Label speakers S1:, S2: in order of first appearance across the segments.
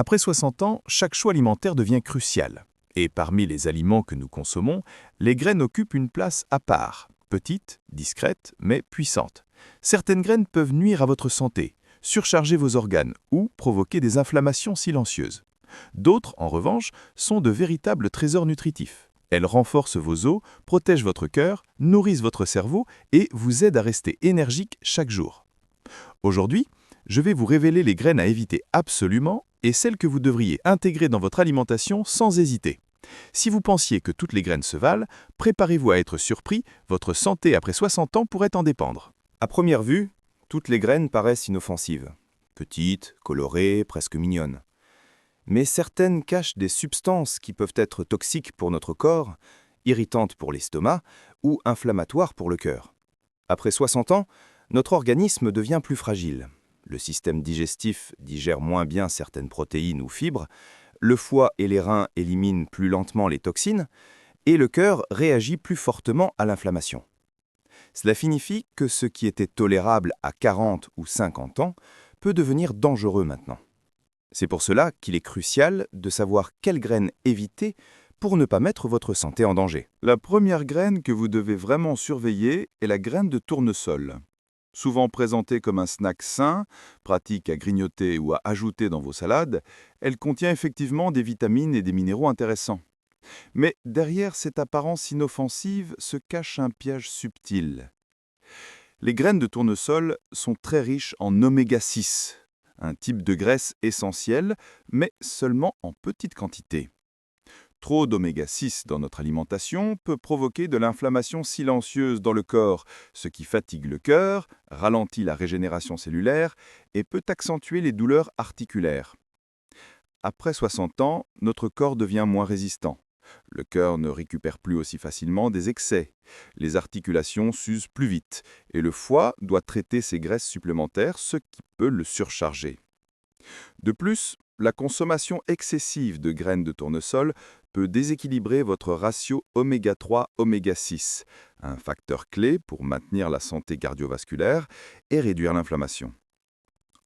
S1: Après 60 ans, chaque choix alimentaire devient crucial. Et parmi les aliments que nous consommons, les graines occupent une place à part, petite, discrète, mais puissante. Certaines graines peuvent nuire à votre santé, surcharger vos organes ou provoquer des inflammations silencieuses. D'autres, en revanche, sont de véritables trésors nutritifs. Elles renforcent vos os, protègent votre cœur, nourrissent votre cerveau et vous aident à rester énergique chaque jour. Aujourd'hui, je vais vous révéler les graines à éviter absolument et celles que vous devriez intégrer dans votre alimentation sans hésiter. Si vous pensiez que toutes les graines se valent, préparez-vous à être surpris, votre santé après 60 ans pourrait en dépendre.
S2: À première vue, toutes les graines paraissent inoffensives. Petites, colorées, presque mignonnes. Mais certaines cachent des substances qui peuvent être toxiques pour notre corps, irritantes pour l'estomac ou inflammatoires pour le cœur. Après 60 ans, notre organisme devient plus fragile. Le système digestif digère moins bien certaines protéines ou fibres, le foie et les reins éliminent plus lentement les toxines, et le cœur réagit plus fortement à l'inflammation. Cela signifie que ce qui était tolérable à 40 ou 50 ans peut devenir dangereux maintenant. C'est pour cela qu'il est crucial de savoir quelles graines éviter pour ne pas mettre votre santé en danger.
S3: La première graine que vous devez vraiment surveiller est la graine de tournesol. Souvent présentée comme un snack sain, pratique à grignoter ou à ajouter dans vos salades, elle contient effectivement des vitamines et des minéraux intéressants. Mais derrière cette apparence inoffensive se cache un piège subtil. Les graines de tournesol sont très riches en oméga 6, un type de graisse essentielle, mais seulement en petite quantité. Trop d'oméga 6 dans notre alimentation peut provoquer de l'inflammation silencieuse dans le corps, ce qui fatigue le cœur, ralentit la régénération cellulaire et peut accentuer les douleurs articulaires. Après 60 ans, notre corps devient moins résistant. Le cœur ne récupère plus aussi facilement des excès. Les articulations s'usent plus vite et le foie doit traiter ces graisses supplémentaires, ce qui peut le surcharger. De plus, la consommation excessive de graines de tournesol peut déséquilibrer votre ratio oméga 3 oméga 6, un facteur clé pour maintenir la santé cardiovasculaire et réduire l'inflammation.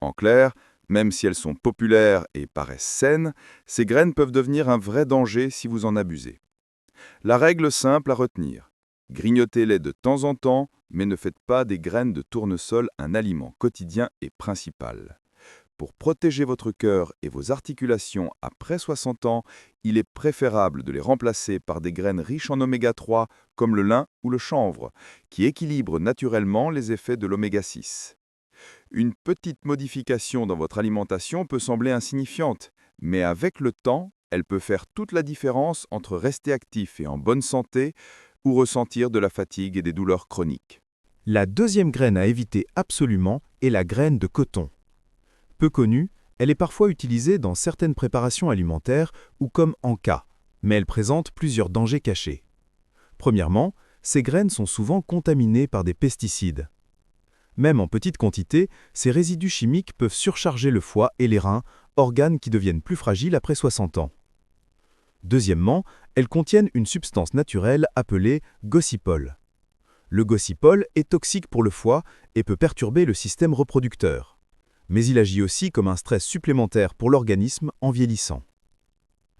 S3: En clair, même si elles sont populaires et paraissent saines, ces graines peuvent devenir un vrai danger si vous en abusez. La règle simple à retenir: grignotez-les de temps en temps, mais ne faites pas des graines de tournesol un aliment quotidien et principal. Pour protéger votre cœur et vos articulations après 60 ans, il est préférable de les remplacer par des graines riches en oméga 3 comme le lin ou le chanvre, qui équilibrent naturellement les effets de l'oméga 6. Une petite modification dans votre alimentation peut sembler insignifiante, mais avec le temps, elle peut faire toute la différence entre rester actif et en bonne santé ou ressentir de la fatigue et des douleurs chroniques.
S1: La deuxième graine à éviter absolument est la graine de coton. Peu connue, elle est parfois utilisée dans certaines préparations alimentaires ou comme encas, mais elle présente plusieurs dangers cachés. Premièrement, ces graines sont souvent contaminées par des pesticides. Même en petite quantité, ces résidus chimiques peuvent surcharger le foie et les reins, organes qui deviennent plus fragiles après 60 ans. Deuxièmement, elles contiennent une substance naturelle appelée gossypol. Le gossypol est toxique pour le foie et peut perturber le système reproducteur. Mais il agit aussi comme un stress supplémentaire pour l'organisme en vieillissant.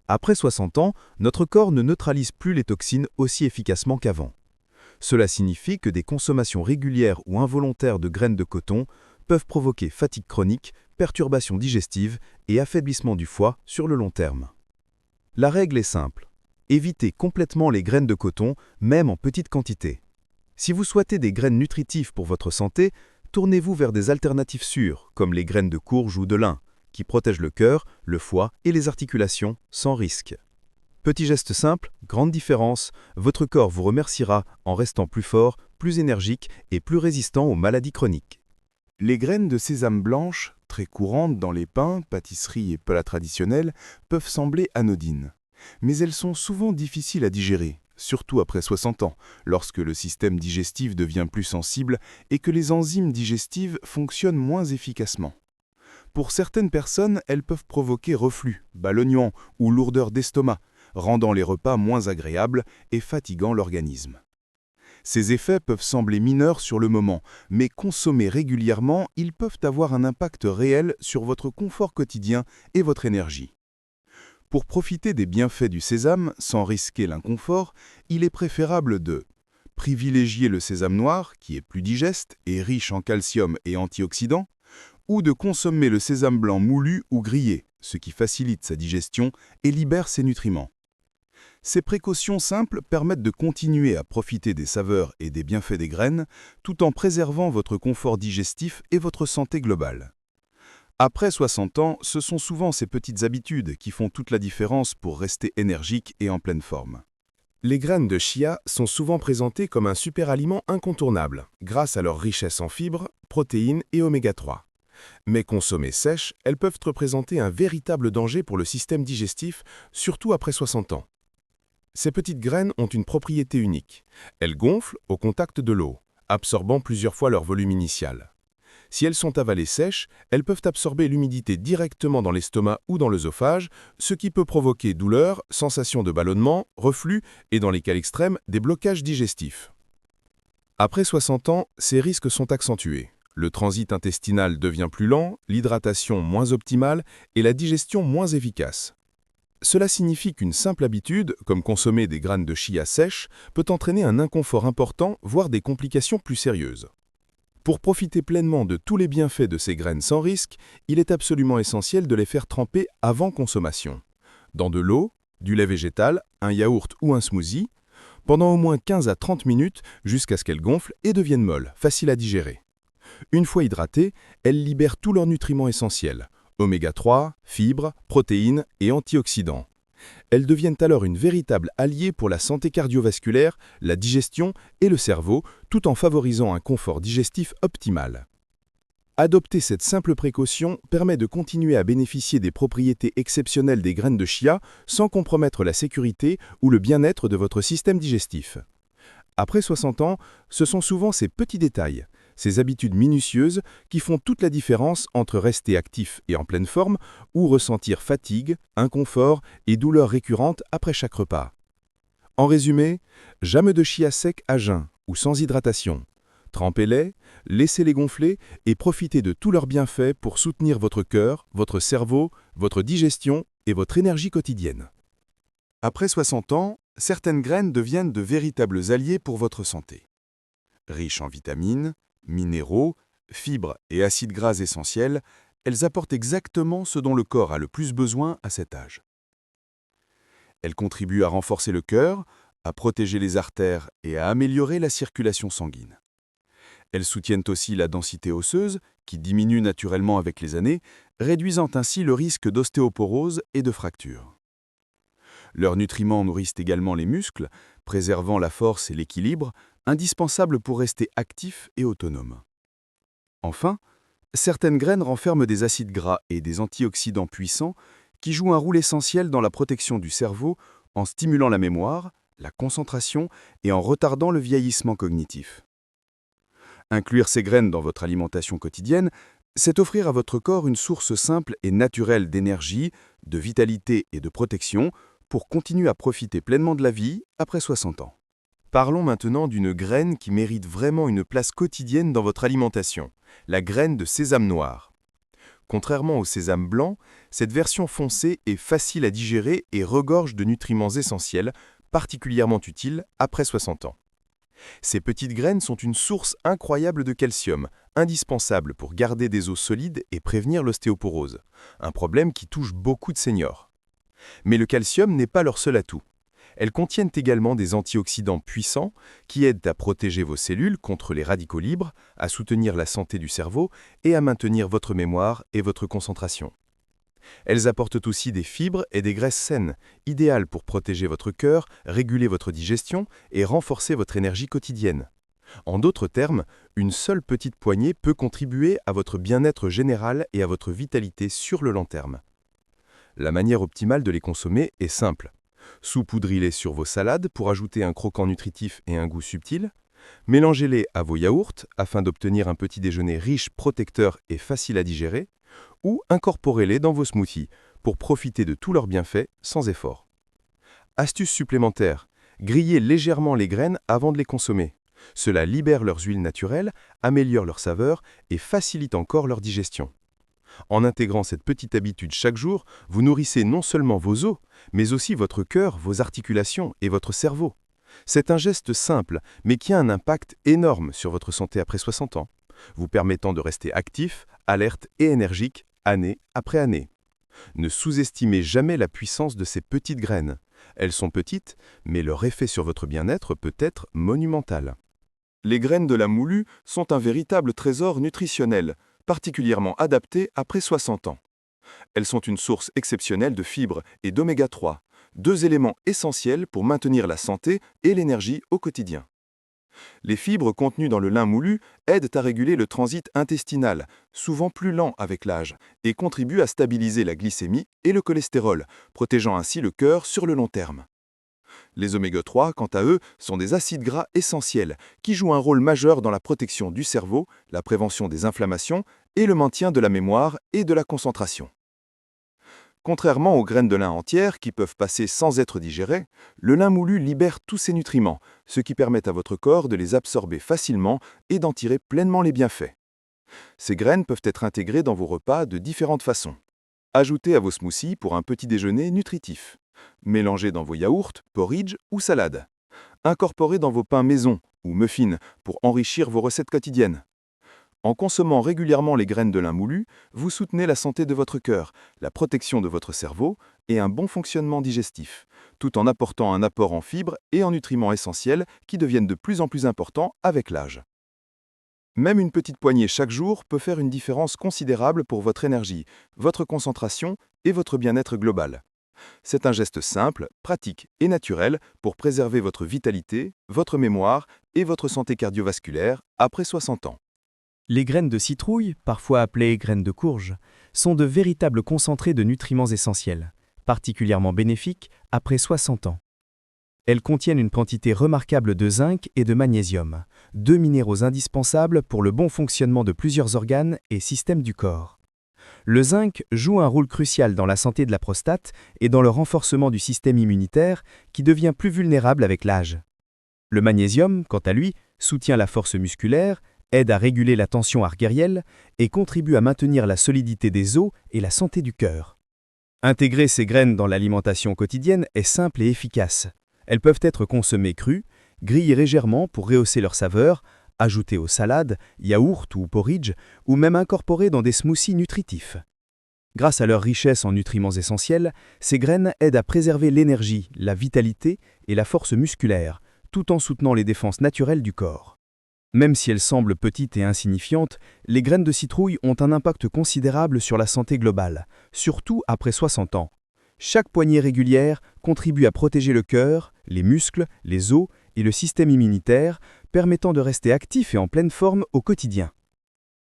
S1: Après 60 ans, notre corps ne neutralise plus les toxines aussi efficacement qu'avant. Cela signifie que des consommations régulières ou involontaires de graines de coton peuvent provoquer fatigue chronique, perturbations digestives et affaiblissement du foie sur le long terme. La règle est simple: évitez complètement les graines de coton, même en petite quantité. Si vous souhaitez des graines nutritives pour votre santé, tournez-vous vers des alternatives sûres, comme les graines de courge ou de lin, qui protègent le cœur, le foie et les articulations sans risque. Petit geste simple, grande différence, votre corps vous remerciera en restant plus fort, plus énergique et plus résistant aux maladies chroniques.
S3: Les graines de sésame blanche, très courantes dans les pains, pâtisseries et plats traditionnels, peuvent sembler anodines. Mais elles sont souvent difficiles à digérer, surtout après 60 ans, lorsque le système digestif devient plus sensible et que les enzymes digestives fonctionnent moins efficacement. Pour certaines personnes, elles peuvent provoquer reflux, ballonnement ou lourdeur d'estomac, rendant les repas moins agréables et fatiguant l'organisme.
S1: Ces effets peuvent sembler mineurs sur le moment, mais consommés régulièrement, ils peuvent avoir un impact réel sur votre confort quotidien et votre énergie. Pour profiter des bienfaits du sésame sans risquer l'inconfort, il est préférable de privilégier le sésame noir, qui est plus digeste et riche en calcium et antioxydants, ou de consommer le sésame blanc moulu ou grillé, ce qui facilite sa digestion et libère ses nutriments. Ces précautions simples permettent de continuer à profiter des saveurs et des bienfaits des graines, tout en préservant votre confort digestif et votre santé globale. Après 60 ans, ce sont souvent ces petites habitudes qui font toute la différence pour rester énergique et en pleine forme. Les graines de chia sont souvent présentées comme un super-aliment incontournable, grâce à leur richesse en fibres, protéines et oméga 3. Mais consommées sèches, elles peuvent représenter un véritable danger pour le système digestif, surtout après 60 ans. Ces petites graines ont une propriété unique. Elles gonflent au contact de l'eau, absorbant plusieurs fois leur volume initial. Si elles sont avalées sèches, elles peuvent absorber l'humidité directement dans l'estomac ou dans l'œsophage, ce qui peut provoquer douleurs, sensations de ballonnement, reflux et, dans les cas extrêmes, des blocages digestifs. Après 60 ans, ces risques sont accentués. Le transit intestinal devient plus lent, l'hydratation moins optimale et la digestion moins efficace. Cela signifie qu'une simple habitude, comme consommer des graines de chia sèches, peut entraîner un inconfort important, voire des complications plus sérieuses. Pour profiter pleinement de tous les bienfaits de ces graines sans risque, il est absolument essentiel de les faire tremper avant consommation. Dans de l'eau, du lait végétal, un yaourt ou un smoothie, pendant au moins 15 à 30 minutes jusqu'à ce qu'elles gonflent et deviennent molles, faciles à digérer. Une fois hydratées, elles libèrent tous leurs nutriments essentiels, oméga 3, fibres, protéines et antioxydants. Elles deviennent alors une véritable alliée pour la santé cardiovasculaire, la digestion et le cerveau, tout en favorisant un confort digestif optimal. Adopter cette simple précaution permet de continuer à bénéficier des propriétés exceptionnelles des graines de chia sans compromettre la sécurité ou le bien-être de votre système digestif. Après 60 ans, ce sont souvent ces petits détails, ces habitudes minutieuses qui font toute la différence entre rester actif et en pleine forme ou ressentir fatigue, inconfort et douleurs récurrentes après chaque repas. En résumé, jamais de chia sec à jeun ou sans hydratation. Trempez-les, laissez-les gonfler et profitez de tous leurs bienfaits pour soutenir votre cœur, votre cerveau, votre digestion et votre énergie quotidienne. Après 60 ans, certaines graines deviennent de véritables alliés pour votre santé. Riches en vitamines, minéraux, fibres et acides gras essentiels, elles apportent exactement ce dont le corps a le plus besoin à cet âge. Elles contribuent à renforcer le cœur, à protéger les artères et à améliorer la circulation sanguine. Elles soutiennent aussi la densité osseuse, qui diminue naturellement avec les années, réduisant ainsi le risque d'ostéoporose et de fractures. Leurs nutriments nourrissent également les muscles, préservant la force et l'équilibre, indispensables pour rester actifs et autonomes. Enfin, certaines graines renferment des acides gras et des antioxydants puissants qui jouent un rôle essentiel dans la protection du cerveau en stimulant la mémoire, la concentration et en retardant le vieillissement cognitif. Inclure ces graines dans votre alimentation quotidienne, c'est offrir à votre corps une source simple et naturelle d'énergie, de vitalité et de protection pour continuer à profiter pleinement de la vie après 60 ans. Parlons maintenant d'une graine qui mérite vraiment une place quotidienne dans votre alimentation, la graine de sésame noir. Contrairement au sésame blanc, cette version foncée est facile à digérer et regorge de nutriments essentiels, particulièrement utiles après 60 ans. Ces petites graines sont une source incroyable de calcium, indispensable pour garder des os solides et prévenir l'ostéoporose, un problème qui touche beaucoup de seniors. Mais le calcium n'est pas leur seul atout. Elles contiennent également des antioxydants puissants qui aident à protéger vos cellules contre les radicaux libres, à soutenir la santé du cerveau et à maintenir votre mémoire et votre concentration. Elles apportent aussi des fibres et des graisses saines, idéales pour protéger votre cœur, réguler votre digestion et renforcer votre énergie quotidienne. En d'autres termes, une seule petite poignée peut contribuer à votre bien-être général et à votre vitalité sur le long terme. La manière optimale de les consommer est simple. Saupoudrez-les sur vos salades pour ajouter un croquant nutritif et un goût subtil. Mélangez-les à vos yaourts afin d'obtenir un petit déjeuner riche, protecteur et facile à digérer. Ou incorporez-les dans vos smoothies pour profiter de tous leurs bienfaits sans effort. Astuce supplémentaire, grillez légèrement les graines avant de les consommer. Cela libère leurs huiles naturelles, améliore leur saveur et facilite encore leur digestion. En intégrant cette petite habitude chaque jour, vous nourrissez non seulement vos os, mais aussi votre cœur, vos articulations et votre cerveau. C'est un geste simple, mais qui a un impact énorme sur votre santé après 60 ans, vous permettant de rester actif, alerte et énergique année après année. Ne sous-estimez jamais la puissance de ces petites graines. Elles sont petites, mais leur effet sur votre bien-être peut être monumental.
S3: Les graines de la moulue sont un véritable trésor nutritionnel, particulièrement adapté après 60 ans. Elles sont une source exceptionnelle de fibres et d'oméga 3, deux éléments essentiels pour maintenir la santé et l'énergie au quotidien. Les fibres contenues dans le lin moulu aident à réguler le transit intestinal, souvent plus lent avec l'âge, et contribuent à stabiliser la glycémie et le cholestérol, protégeant ainsi le cœur sur le long terme. Les oméga 3, quant à eux, sont des acides gras essentiels qui jouent un rôle majeur dans la protection du cerveau, la prévention des inflammations et le maintien de la mémoire et de la concentration. Contrairement aux graines de lin entières qui peuvent passer sans être digérées, le lin moulu libère tous ces nutriments, ce qui permet à votre corps de les absorber facilement et d'en tirer pleinement les bienfaits. Ces graines peuvent être intégrées dans vos repas de différentes façons. Ajoutez à vos smoothies pour un petit déjeuner nutritif. Mélangez dans vos yaourts, porridge ou salades. Incorporez dans vos pains maison ou muffins pour enrichir vos recettes quotidiennes. En consommant régulièrement les graines de lin moulu, vous soutenez la santé de votre cœur, la protection de votre cerveau et un bon fonctionnement digestif, tout en apportant un apport en fibres et en nutriments essentiels qui deviennent de plus en plus importants avec l'âge. Même une petite poignée chaque jour peut faire une différence considérable pour votre énergie, votre concentration et votre bien-être global. C'est un geste simple, pratique et naturel pour préserver votre vitalité, votre mémoire et votre santé cardiovasculaire après 60 ans.
S4: Les graines de citrouille, parfois appelées graines de courge, sont de véritables concentrés de nutriments essentiels, particulièrement bénéfiques après 60 ans. Elles contiennent une quantité remarquable de zinc et de magnésium, deux minéraux indispensables pour le bon fonctionnement de plusieurs organes et systèmes du corps. Le zinc joue un rôle crucial dans la santé de la prostate et dans le renforcement du système immunitaire qui devient plus vulnérable avec l'âge. Le magnésium, quant à lui, soutient la force musculaire, aide à réguler la tension artérielle et contribue à maintenir la solidité des os et la santé du cœur. Intégrer ces graines dans l'alimentation quotidienne est simple et efficace. Elles peuvent être consommées crues, grillées légèrement pour rehausser leur saveur, ajoutées aux salades, yaourts ou porridge, ou même incorporées dans des smoothies nutritifs. Grâce à leur richesse en nutriments essentiels, ces graines aident à préserver l'énergie, la vitalité et la force musculaire, tout en soutenant les défenses naturelles du corps. Même si elles semblent petites et insignifiantes, les graines de citrouille ont un impact considérable sur la santé globale, surtout après 60 ans. Chaque poignée régulière contribue à protéger le cœur, les muscles, les os et le système immunitaire, permettant de rester actif et en pleine forme au quotidien.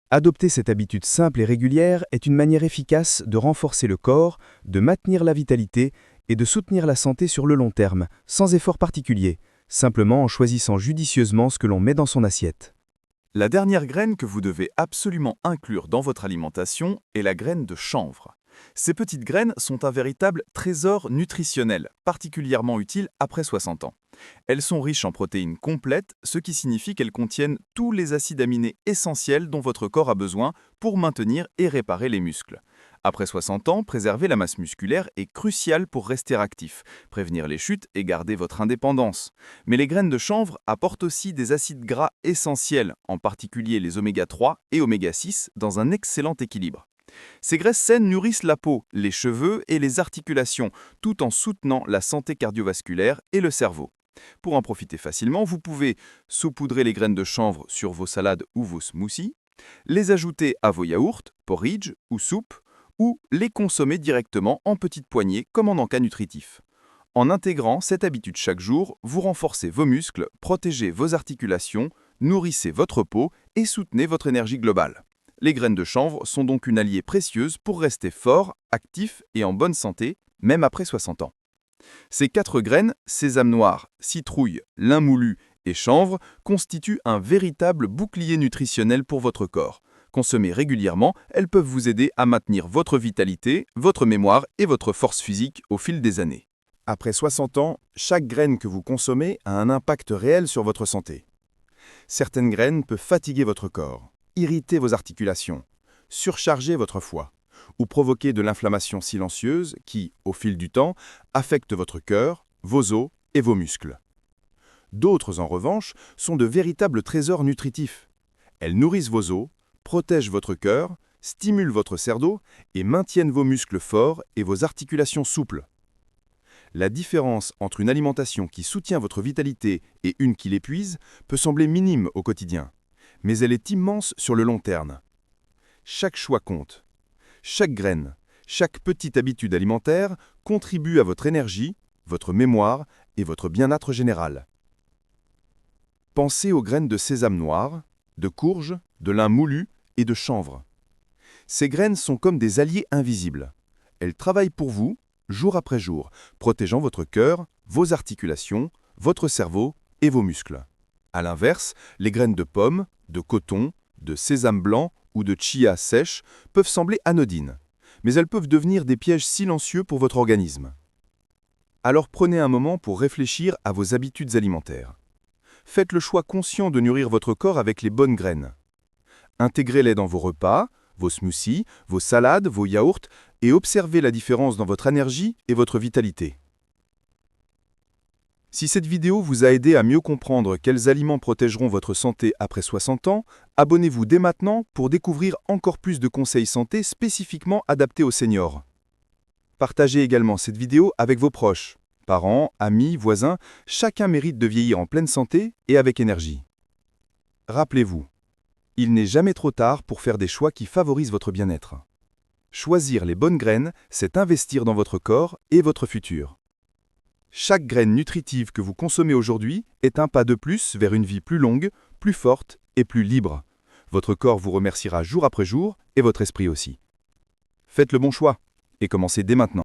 S4: Adopter cette habitude simple et régulière est une manière efficace de renforcer le corps, de maintenir la vitalité et de soutenir la santé sur le long terme, sans effort particulier, simplement en choisissant judicieusement ce que l'on met dans son assiette.
S3: La dernière graine que vous devez absolument inclure dans votre alimentation est la graine de chanvre. Ces petites graines sont un véritable trésor nutritionnel, particulièrement utile après 60 ans. Elles sont riches en protéines complètes, ce qui signifie qu'elles contiennent tous les acides aminés essentiels dont votre corps a besoin pour maintenir et réparer les muscles. Après 60 ans, préserver la masse musculaire est crucial pour rester actif, prévenir les chutes et garder votre indépendance. Mais les graines de chanvre apportent aussi des acides gras essentiels, en particulier les oméga 3 et oméga 6, dans un excellent équilibre. Ces graisses saines nourrissent la peau, les cheveux et les articulations, tout en soutenant la santé cardiovasculaire et le cerveau. Pour en profiter facilement, vous pouvez saupoudrer les graines de chanvre sur vos salades ou vos smoothies, les ajouter à vos yaourts, porridge ou soupes, ou les consommer directement en petites poignées comme en encas nutritif. En intégrant cette habitude chaque jour, vous renforcez vos muscles, protégez vos articulations, nourrissez votre peau et soutenez votre énergie globale. Les graines de chanvre sont donc une alliée précieuse pour rester fort, actif et en bonne santé, même après 60 ans. Ces 4 graines, sésame noir, citrouille, lin moulu et chanvre, constituent un véritable bouclier nutritionnel pour votre corps. Consommées régulièrement, elles peuvent vous aider à maintenir votre vitalité, votre mémoire et votre force physique au fil des années.
S2: Après 60 ans, chaque graine que vous consommez a un impact réel sur votre santé. Certaines graines peuvent fatiguer votre corps, irriter vos articulations, surcharger votre foie, ou provoquer de l'inflammation silencieuse qui, au fil du temps, affecte votre cœur, vos os et vos muscles. D'autres, en revanche, sont de véritables trésors nutritifs. Elles nourrissent vos os, protègent votre cœur, stimulent votre cerveau et maintiennent vos muscles forts et vos articulations souples. La différence entre une alimentation qui soutient votre vitalité et une qui l'épuise peut sembler minime au quotidien, mais elle est immense sur le long terme. Chaque choix compte. Chaque graine, chaque petite habitude alimentaire contribue à votre énergie, votre mémoire et votre bien-être général. Pensez aux graines de sésame noir, de courge, de lin moulu et de chanvre. Ces graines sont comme des alliés invisibles. Elles travaillent pour vous, jour après jour, protégeant votre cœur, vos articulations, votre cerveau et vos muscles. A l'inverse, les graines de pomme, de coton, de sésame blanc ou de chia sèche peuvent sembler anodines, mais elles peuvent devenir des pièges silencieux pour votre organisme. Alors prenez un moment pour réfléchir à vos habitudes alimentaires. Faites le choix conscient de nourrir votre corps avec les bonnes graines. Intégrez-les dans vos repas, vos smoothies, vos salades, vos yaourts et observez la différence dans votre énergie et votre vitalité. Si cette vidéo vous a aidé à mieux comprendre quels aliments protégeront votre santé après 60 ans, abonnez-vous dès maintenant pour découvrir encore plus de conseils santé spécifiquement adaptés aux seniors. Partagez également cette vidéo avec vos proches. Parents, amis, voisins, chacun mérite de vieillir en pleine santé et avec énergie. Rappelez-vous, il n'est jamais trop tard pour faire des choix qui favorisent votre bien-être. Choisir les bonnes graines, c'est investir dans votre corps et votre futur. Chaque graine nutritive que vous consommez aujourd'hui est un pas de plus vers une vie plus longue, plus forte et plus libre. Votre corps vous remerciera jour après jour et votre esprit aussi. Faites le bon choix et commencez dès maintenant.